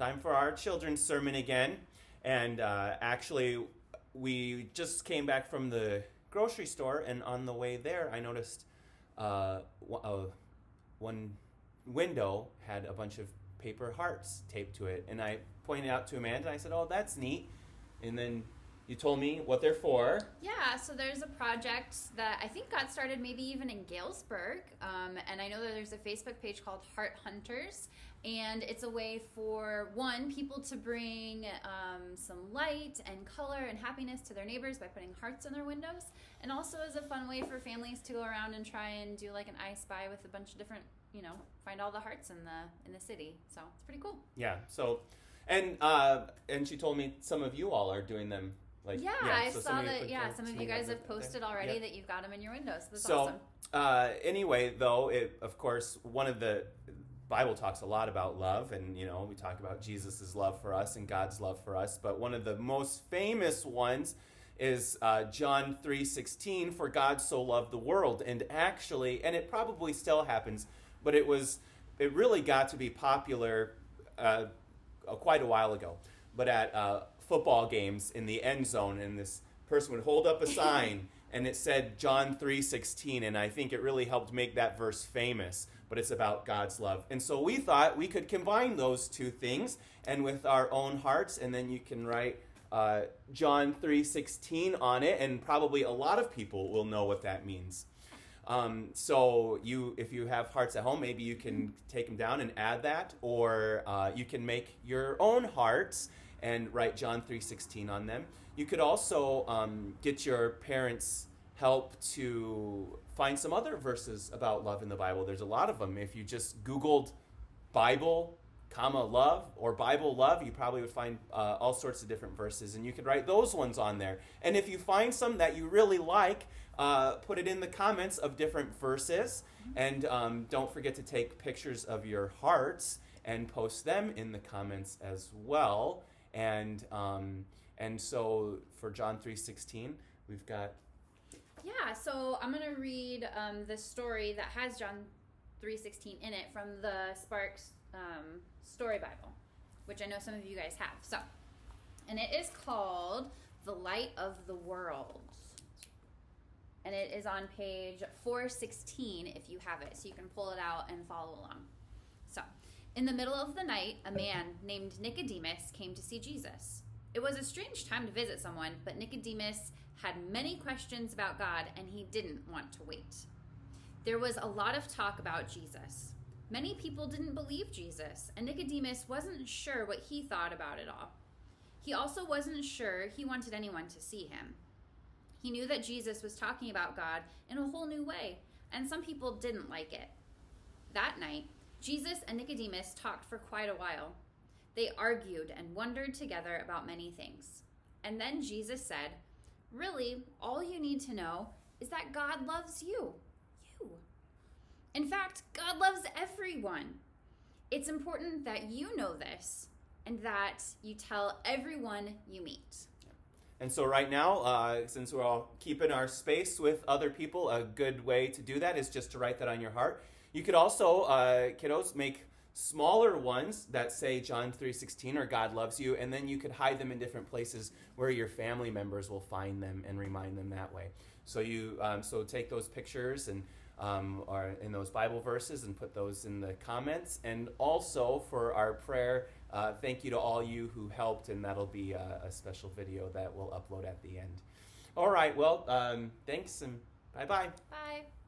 time for our children's sermon again. And actually, we just came back from the grocery store, and on the way there, I noticed one window had a bunch of paper hearts taped to it. And I pointed out to Amanda, and I said, "Oh, that's neat." And then you told me what they're for. Yeah, so there's a project that I think got started maybe even in Galesburg. And I know that there's a Facebook page called Heart Hunters. And it's a way for, one, people to bring some light and color and happiness to their neighbors by putting hearts on their windows. And also as a fun way for families to go around and try and do like an I Spy with a bunch of different, find all the hearts in the city. So it's pretty cool. Yeah, so, and she told me some of you all are doing them. I saw that. Yeah, some of you guys have posted already that you've got them in your windows. That's awesome. Anyway, though, of course, one of the Bible talks a lot about love, and we talk about Jesus' love for us and God's love for us. But one of the most famous ones is John 3:16. For God so loved the world, and it probably still happens, but it really got to be popular quite a while ago. But at football games in the end zone, and this person would hold up a sign and it said John 3:16, and I think it really helped make that verse famous. But it's about God's love. And so we thought we could combine those two things and with our own hearts, and then you can write John 3:16 on it, and probably a lot of people will know what that means. So if you have hearts at home, maybe you can take them down and add that, or you can make your own hearts and write John 3:16 on them. You could also get your parents' help to find some other verses about love in the Bible. There's a lot of them. If you just Googled Bible, love, or Bible love, you probably would find all sorts of different verses, and you could write those ones on there. And if you find some that you really like, put it in the comments of different verses, and don't forget to take pictures of your hearts and post them in the comments as well. And so for John 3:16, we've got... Yeah, so I'm going to read the story that has John 3:16 in it from the Sparks Story Bible, which I know some of you guys have. So, and it is called The Light of the World. And it is on page 416 if you have it, so you can pull it out and follow along. So, in the middle of the night, a man named Nicodemus came to see Jesus. It was a strange time to visit someone, but Nicodemus had many questions about God, and he didn't want to wait. There was a lot of talk about Jesus. Many people didn't believe Jesus, and Nicodemus wasn't sure what he thought about it all. He also wasn't sure he wanted anyone to see him. He knew that Jesus was talking about God in a whole new way, and some people didn't like it. That night, Jesus and Nicodemus talked for quite a while. They argued and wondered together about many things. And then Jesus said, "Really, all you need to know is that God loves you. You. In fact, God loves everyone. It's important that you know this and that you tell everyone you meet." And so right now, since we're all keeping our space with other people, a good way to do that is just to write that on your heart. You could also, kiddos, make smaller ones that say John 3:16 or God loves you, and then you could hide them in different places where your family members will find them and remind them that way. So so take those pictures and or in those Bible verses and put those in the comments. And also for our prayer, thank you to all you who helped, and that'll be a special video that we'll upload at the end. All right, well, thanks, and bye-bye. Bye.